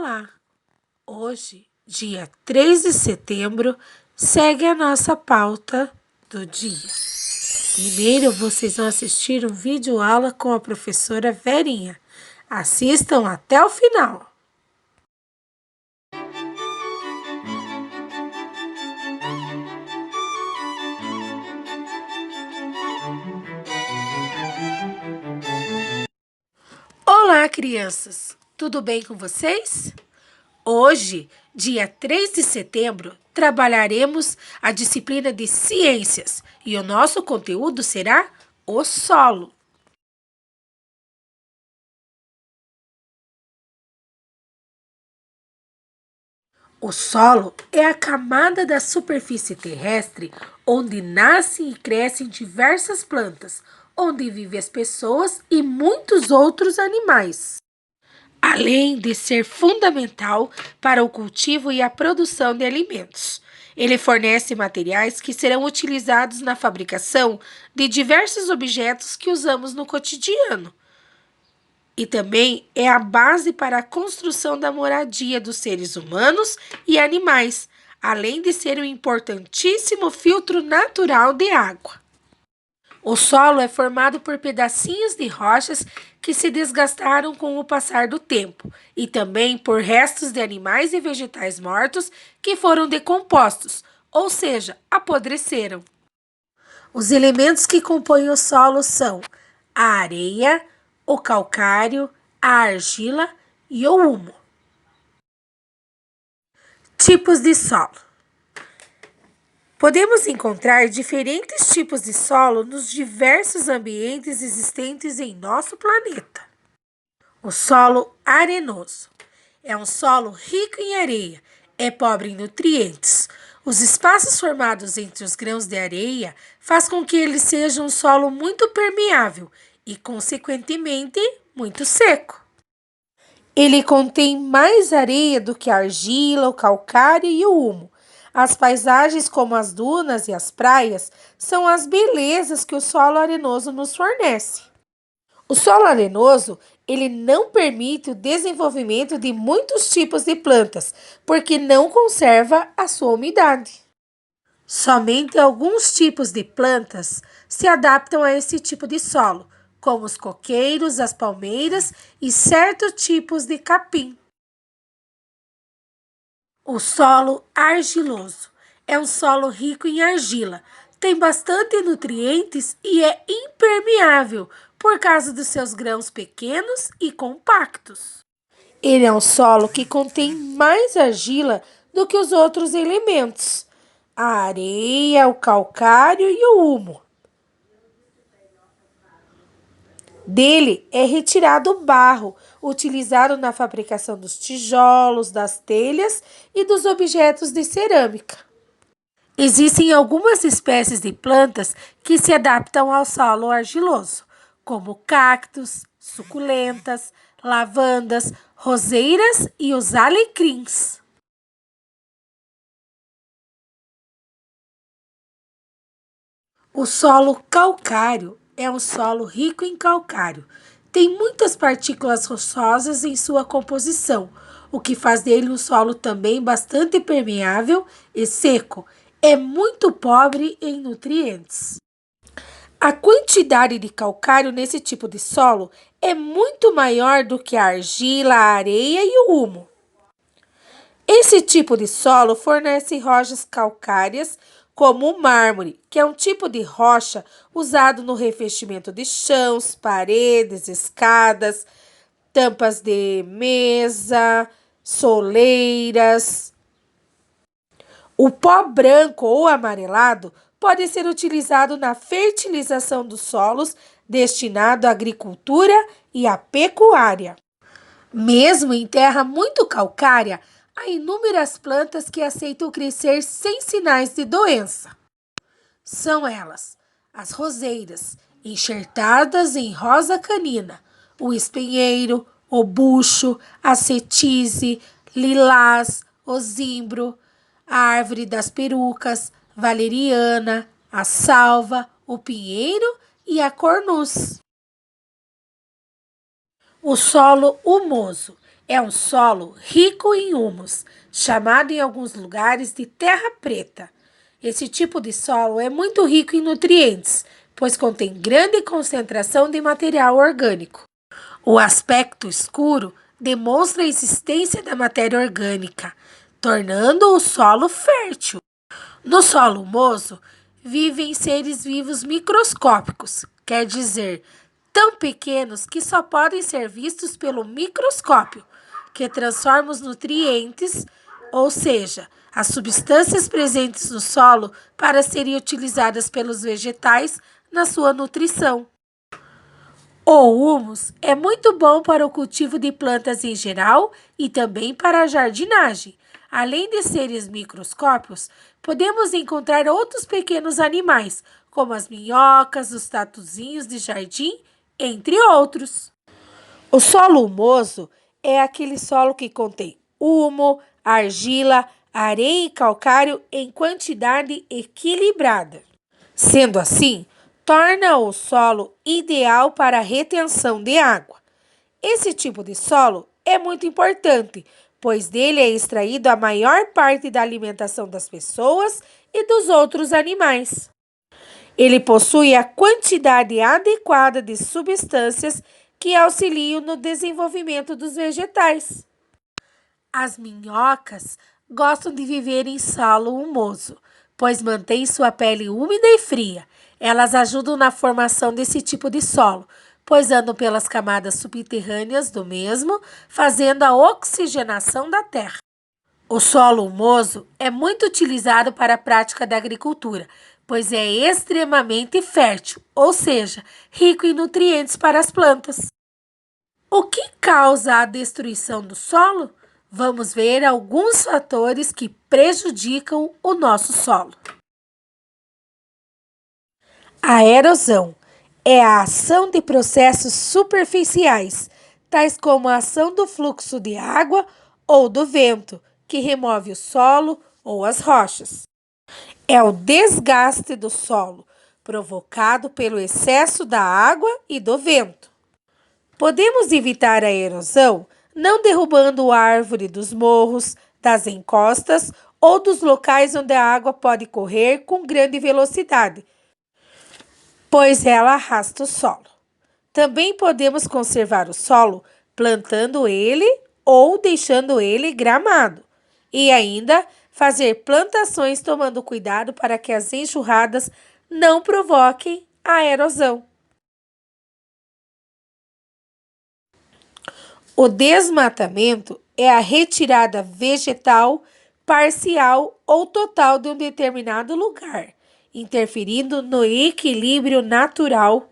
Olá! Hoje, dia 3 de setembro, segue a nossa pauta do dia. Primeiro, vocês vão assistir um vídeo aula com a professora Verinha. Assistam até o final. Olá, crianças! Tudo bem com vocês? Hoje, dia 3 de setembro, trabalharemos a disciplina de ciências e o nosso conteúdo será o solo. O solo é a camada da superfície terrestre onde nascem e crescem diversas plantas, onde vivem as pessoas e muitos outros animais. Além de ser fundamental para o cultivo e a produção de alimentos. Ele fornece materiais que serão utilizados na fabricação de diversos objetos que usamos no cotidiano. E também é a base para a construção da moradia dos seres humanos e animais, além de ser um importantíssimo filtro natural de água. O solo é formado por pedacinhos de rochas que se desgastaram com o passar do tempo e também por restos de animais e vegetais mortos que foram decompostos, ou seja, apodreceram. Os elementos que compõem o solo são a areia, o calcário, a argila e o humo. Tipos de solo. Podemos encontrar diferentes tipos de solo nos diversos ambientes existentes em nosso planeta. O solo arenoso é um solo rico em areia, é pobre em nutrientes. Os espaços formados entre os grãos de areia faz com que ele seja um solo muito permeável e, consequentemente, muito seco. Ele contém mais areia do que a argila, o calcário e o humo. As paisagens, como as dunas e as praias, são as belezas que o solo arenoso nos fornece. O solo arenoso, ele não permite o desenvolvimento de muitos tipos de plantas, porque não conserva a sua umidade. Somente alguns tipos de plantas se adaptam a esse tipo de solo, como os coqueiros, as palmeiras e certos tipos de capim. O solo argiloso é um solo rico em argila, tem bastante nutrientes e é impermeável por causa dos seus grãos pequenos e compactos. Ele é um solo que contém mais argila do que os outros elementos, a areia, o calcário e o humo. Dele é retirado o barro, utilizado na fabricação dos tijolos, das telhas e dos objetos de cerâmica. Existem algumas espécies de plantas que se adaptam ao solo argiloso, como cactos, suculentas, lavandas, roseiras e os alecrins. O solo calcário é um solo rico em calcário. Tem muitas partículas rochosas em sua composição, o que faz dele um solo também bastante permeável e seco. É muito pobre em nutrientes. A quantidade de calcário nesse tipo de solo é muito maior do que a argila, a areia e o humo. Esse tipo de solo fornece rochas calcárias, como o mármore, que é um tipo de rocha usado no revestimento de chãos, paredes, escadas, tampas de mesa, soleiras. O pó branco ou amarelado pode ser utilizado na fertilização dos solos destinado à agricultura e à pecuária. Mesmo em terra muito calcária, há inúmeras plantas que aceitam crescer sem sinais de doença. São elas as roseiras, enxertadas em rosa canina, o espinheiro, o bucho, a cetise, lilás, o zimbro, a árvore das perucas, valeriana, a salva, o pinheiro e a cornus. O solo humoso É um solo rico em humus, chamado em alguns lugares de terra preta. Esse tipo de solo é muito rico em nutrientes, pois contém grande concentração de material orgânico. O aspecto escuro demonstra a existência da matéria orgânica, tornando o solo fértil. No solo humoso, vivem seres vivos microscópicos, quer dizer, tão pequenos que só podem ser vistos pelo microscópio, que transforma os nutrientes, ou seja, as substâncias presentes no solo, para serem utilizadas pelos vegetais na sua nutrição. O humus é muito bom para o cultivo de plantas em geral e também para a jardinagem. Além de seres microscópios, podemos encontrar outros pequenos animais, como as minhocas, os tatuzinhos de jardim, entre outros. O solo humoso é aquele solo que contém humo, argila, areia e calcário em quantidade equilibrada. Sendo assim, torna o solo ideal para a retenção de água. Esse tipo de solo é muito importante, pois dele é extraído a maior parte da alimentação das pessoas e dos outros animais. Ele possui a quantidade adequada de substâncias que auxiliam no desenvolvimento dos vegetais. As minhocas gostam de viver em solo humoso, pois mantêm sua pele úmida e fria. Elas ajudam na formação desse tipo de solo, pois andam pelas camadas subterrâneas do mesmo, fazendo a oxigenação da terra. O solo humoso é muito utilizado para a prática da agricultura, pois é extremamente fértil, ou seja, rico em nutrientes para as plantas. O que causa a destruição do solo? Vamos ver alguns fatores que prejudicam o nosso solo. A erosão é a ação de processos superficiais, tais como a ação do fluxo de água ou do vento, que remove o solo ou as rochas. É o desgaste do solo, provocado pelo excesso da água e do vento. Podemos evitar a erosão não derrubando a árvore dos morros, das encostas ou dos locais onde a água pode correr com grande velocidade, pois ela arrasta o solo. Também podemos conservar o solo plantando ele ou deixando ele gramado. E ainda fazer plantações tomando cuidado para que as enxurradas não provoquem a erosão. O desmatamento é a retirada vegetal parcial ou total de um determinado lugar, interferindo no equilíbrio natural,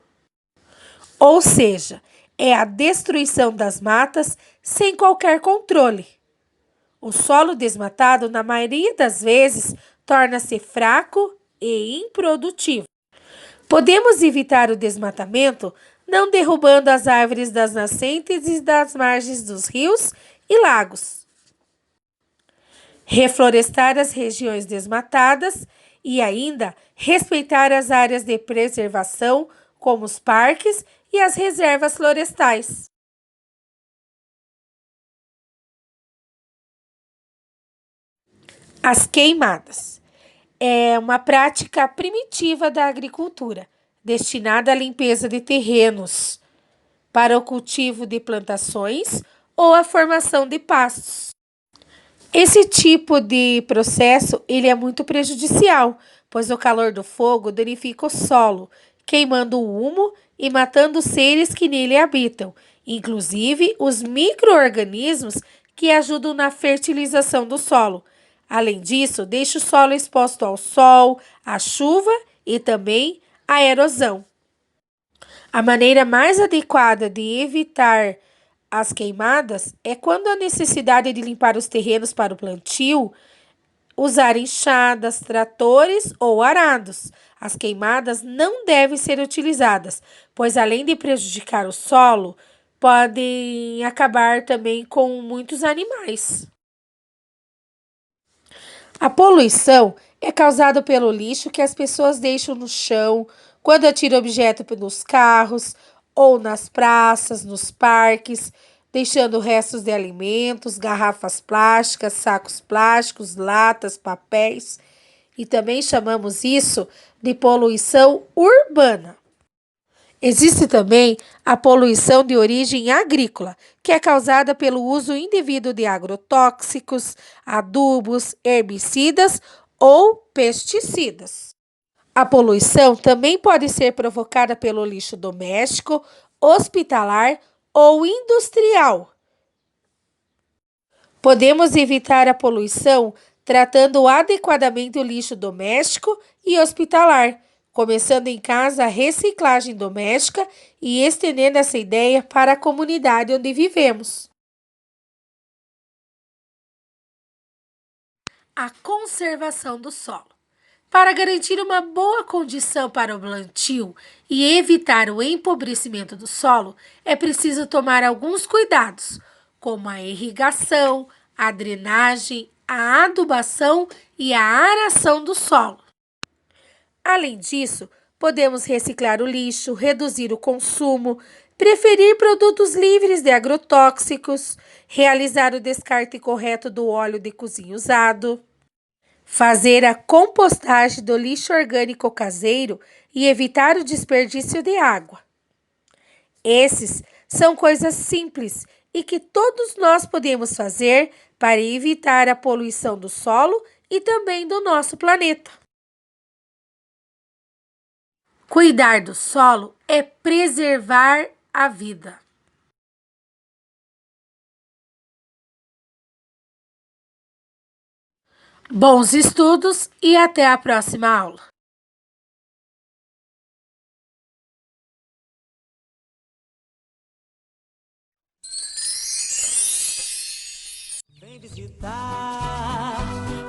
ou seja, é a destruição das matas sem qualquer controle. O solo desmatado, na maioria das vezes, torna-se fraco e improdutivo. Podemos evitar o desmatamento não derrubando as árvores das nascentes e das margens dos rios e lagos. Reflorestar as regiões desmatadas e ainda respeitar as áreas de preservação, como os parques e as reservas florestais. As queimadas é uma prática primitiva da agricultura, destinada à limpeza de terrenos, para o cultivo de plantações ou a formação de pastos. Esse tipo de processo ele é muito prejudicial, pois o calor do fogo danifica o solo, queimando o humo e matando os seres que nele habitam, inclusive os micro-organismos que ajudam na fertilização do solo. Além disso, deixa o solo exposto ao sol, à chuva e também à erosão. A maneira mais adequada de evitar as queimadas é quando há necessidade de limpar os terrenos para o plantio, usar enxadas, tratores ou arados. As queimadas não devem ser utilizadas, pois além de prejudicar o solo, podem acabar também com muitos animais. A poluição é causada pelo lixo que as pessoas deixam no chão, quando atiram objetos nos carros ou nas praças, nos parques. deixando restos de alimentos, garrafas plásticas, sacos plásticos, latas, papéis, e também chamamos isso de poluição urbana. Existe também a poluição de origem agrícola, que é causada pelo uso indevido de agrotóxicos, adubos, herbicidas ou pesticidas. A poluição também pode ser provocada pelo lixo doméstico, hospitalar ou industrial. Podemos evitar a poluição tratando adequadamente o lixo doméstico e hospitalar, começando em casa a reciclagem doméstica e estendendo essa ideia para a comunidade onde vivemos. A conservação do solo. Para garantir uma boa condição para o plantio e evitar o empobrecimento do solo, é preciso tomar alguns cuidados, como a irrigação, a drenagem, a adubação e a aração do solo. Além disso, podemos reciclar o lixo, reduzir o consumo, preferir produtos livres de agrotóxicos, realizar o descarte correto do óleo de cozinha usado, fazer a compostagem do lixo orgânico caseiro e evitar o desperdício de água. Esses são coisas simples e que todos nós podemos fazer para evitar a poluição do solo e também do nosso planeta. Cuidar do solo é preservar a vida. Bons estudos e até a próxima aula! Vem visitar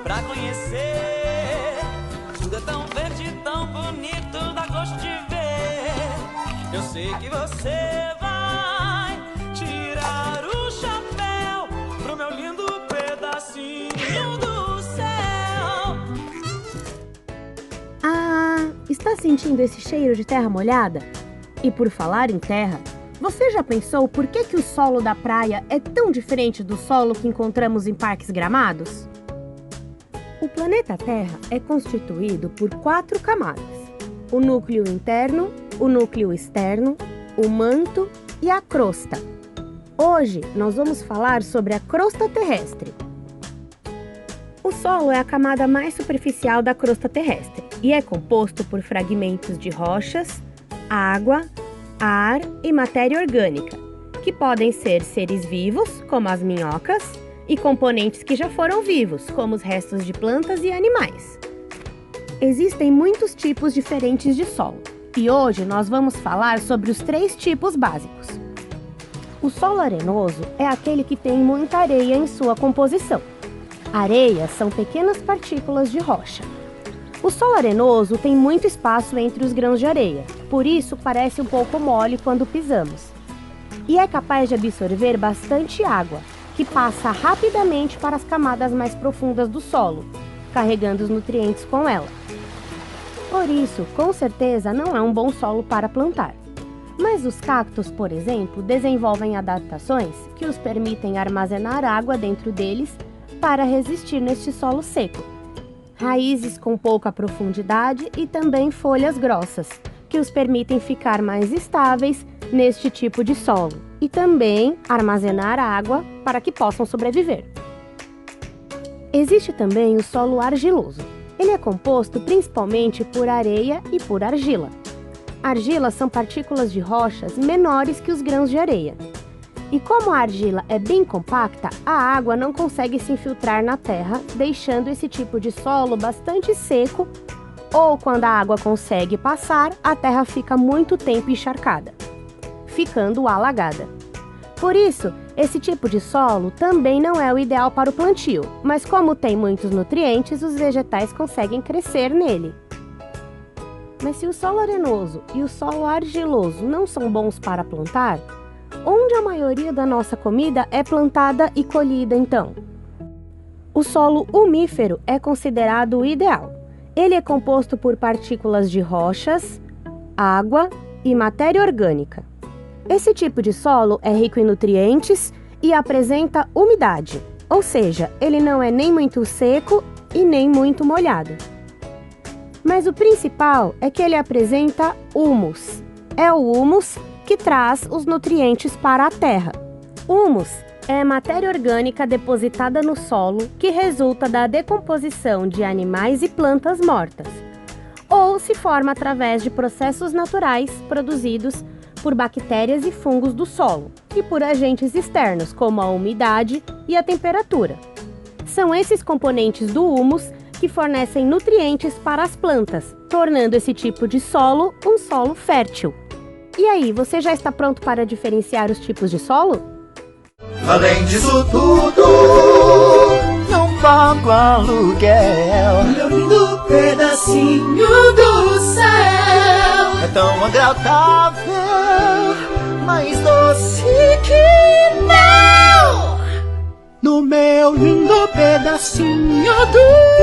pra conhecer. Tudo é tão verde, tão bonito, dá gosto de ver. Eu sei que você vai tirar o chapéu pro meu lindo pedacinho do céu. Ah, está sentindo esse cheiro de terra molhada? E por falar em terra, você já pensou por que o solo da praia é tão diferente do solo que encontramos em parques gramados? O planeta Terra é constituído por 4 camadas: o núcleo interno, o núcleo externo, o manto e a crosta. Hoje nós vamos falar sobre a crosta terrestre. O solo é a camada mais superficial da crosta terrestre e é composto por fragmentos de rochas, água, ar e matéria orgânica, que podem ser seres vivos, como as minhocas, e componentes que já foram vivos, como os restos de plantas e animais. Existem muitos tipos diferentes de solo, e hoje nós vamos falar sobre os 3 tipos básicos. O solo arenoso é aquele que tem muita areia em sua composição. Areias são pequenas partículas de rocha. O solo arenoso tem muito espaço entre os grãos de areia, por isso parece um pouco mole quando pisamos. E é capaz de absorver bastante água, que passa rapidamente para as camadas mais profundas do solo, carregando os nutrientes com ela. Por isso, com certeza não é um bom solo para plantar. Mas os cactos, por exemplo, desenvolvem adaptações que os permitem armazenar água dentro deles para resistir neste solo seco. Raízes com pouca profundidade e também folhas grossas, que os permitem ficar mais estáveis neste tipo de solo e também armazenar água para que possam sobreviver. Existe também o solo argiloso. Ele é composto principalmente por areia e por argila. Argilas são partículas de rochas menores que os grãos de areia. E como a argila é bem compacta, a água não consegue se infiltrar na terra, deixando esse tipo de solo bastante seco, ou quando a água consegue passar, a terra fica muito tempo encharcada, ficando alagada. Por isso, esse tipo de solo também não é o ideal para o plantio, mas como tem muitos nutrientes, os vegetais conseguem crescer nele. Mas se o solo arenoso e o solo argiloso não são bons para plantar, onde a maioria da nossa comida é plantada e colhida então? O solo umífero é considerado o ideal. Ele é composto por partículas de rochas, água e matéria orgânica. Esse tipo de solo é rico em nutrientes e apresenta umidade, ou seja, ele não é nem muito seco e nem muito molhado. Mas o principal é que ele apresenta humus. É o humus que traz os nutrientes para a terra. Humus é matéria orgânica depositada no solo que resulta da decomposição de animais e plantas mortas, ou se forma através de processos naturais produzidos por bactérias e fungos do solo e por agentes externos, como a umidade e a temperatura. São esses componentes do humus que fornecem nutrientes para as plantas, tornando esse tipo de solo um solo fértil. E aí, você já está pronto para diferenciar os tipos de solo? Além disso tudo, não pago aluguel. Meu lindo pedacinho do céu É tão agradável, mais doce que mel no meu lindo pedacinho do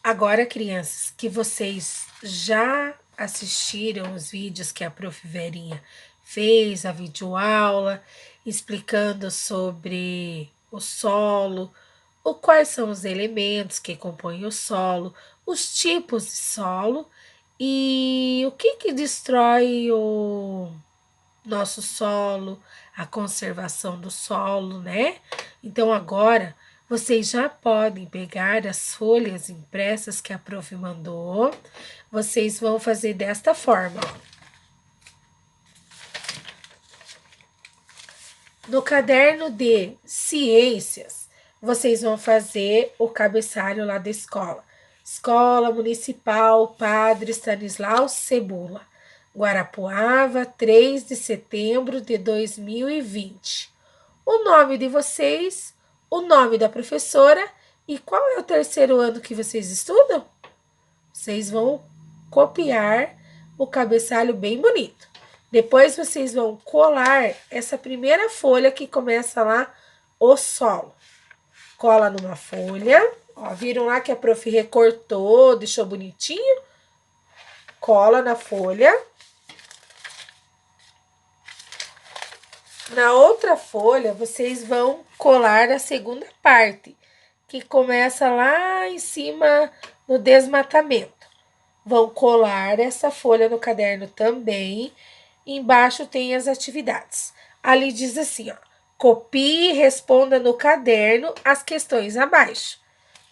Agora, crianças, que vocês já assistiram os vídeos que a Prof. Verinha fez, a videoaula, explicando sobre o solo, quais são os elementos que compõem o solo, os tipos de solo e o que destrói o nosso solo, a conservação do solo, né? Então, agora vocês já podem pegar as folhas impressas que a prof mandou. Vocês vão fazer desta forma, ó. No caderno de ciências, vocês vão fazer o cabeçalho lá da escola. Escola Municipal Padre Stanislau Cebula, Guarapuava, 3 de setembro de 2020. O nome de vocês, o nome da professora e qual é o terceiro ano que vocês estudam? Vocês vão copiar o cabeçalho bem bonito. Depois vocês vão colar essa primeira folha que começa lá, o solo. Cola numa folha, ó, viram lá que a prof recortou, deixou bonitinho? Cola na folha. Na outra folha, vocês vão colar a segunda parte, que começa lá em cima no desmatamento. Vão colar essa folha no caderno também. Embaixo tem as atividades. Ali diz assim, ó, copie e responda no caderno as questões abaixo.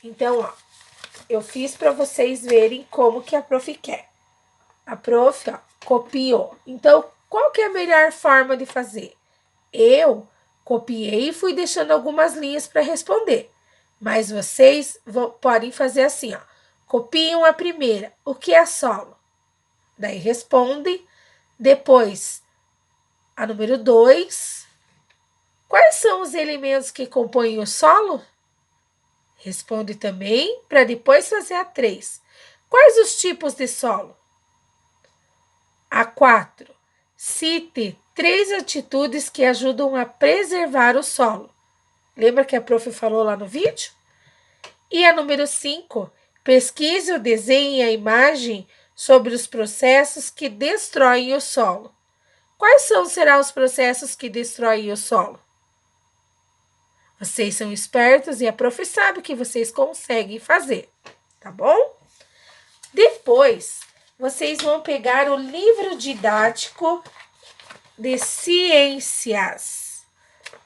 Então, ó, eu fiz para vocês verem como que a prof quer. A prof, ó, copiou. Então, qual que é a melhor forma de fazer? Eu copiei e fui deixando algumas linhas para responder. Mas vocês podem fazer assim, ó. Copiam a primeira. O que é solo? Daí responde. Depois, a número 2. Quais são os elementos que compõem o solo? Responde também, para depois fazer a 3. Quais os tipos de solo? A 4. Cite 3 atitudes que ajudam a preservar o solo. Lembra que a prof falou lá no vídeo? E a número 5. Pesquise ou desenhe a imagem sobre os processos que destroem o solo. Quais serão os processos que destroem o solo? Vocês são espertos e a prof sabe que vocês conseguem fazer, tá bom? Depois, vocês vão pegar o livro didático de ciências.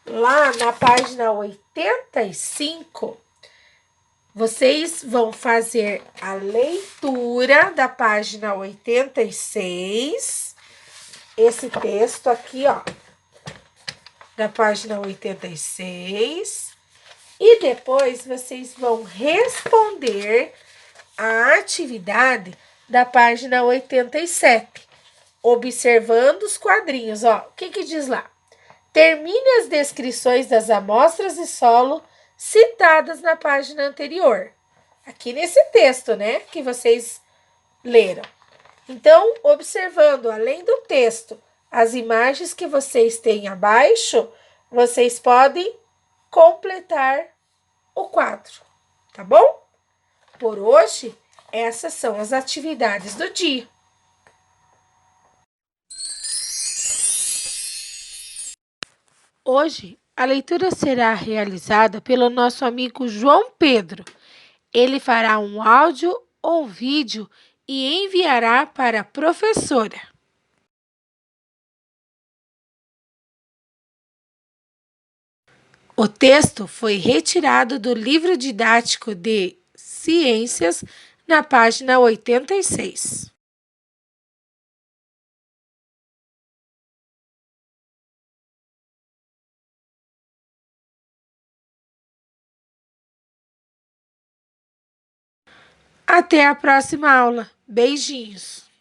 Lá na página 85, vocês vão fazer a leitura da página 86. Esse texto aqui, ó, da página 86. E depois vocês vão responder a atividade da página 87, observando os quadrinhos, ó. O que diz lá? Termine as descrições das amostras de solo citadas na página anterior. aqui nesse texto, né, que vocês leram. Então, observando além do texto, as imagens que vocês têm abaixo, vocês podem completar o quadro, tá bom? Por hoje, essas são as atividades do dia. Hoje, a leitura será realizada pelo nosso amigo João Pedro. Ele fará um áudio ou vídeo e enviará para a professora. O texto foi retirado do livro didático de Ciências, na página 86. Até a próxima aula. Beijinhos!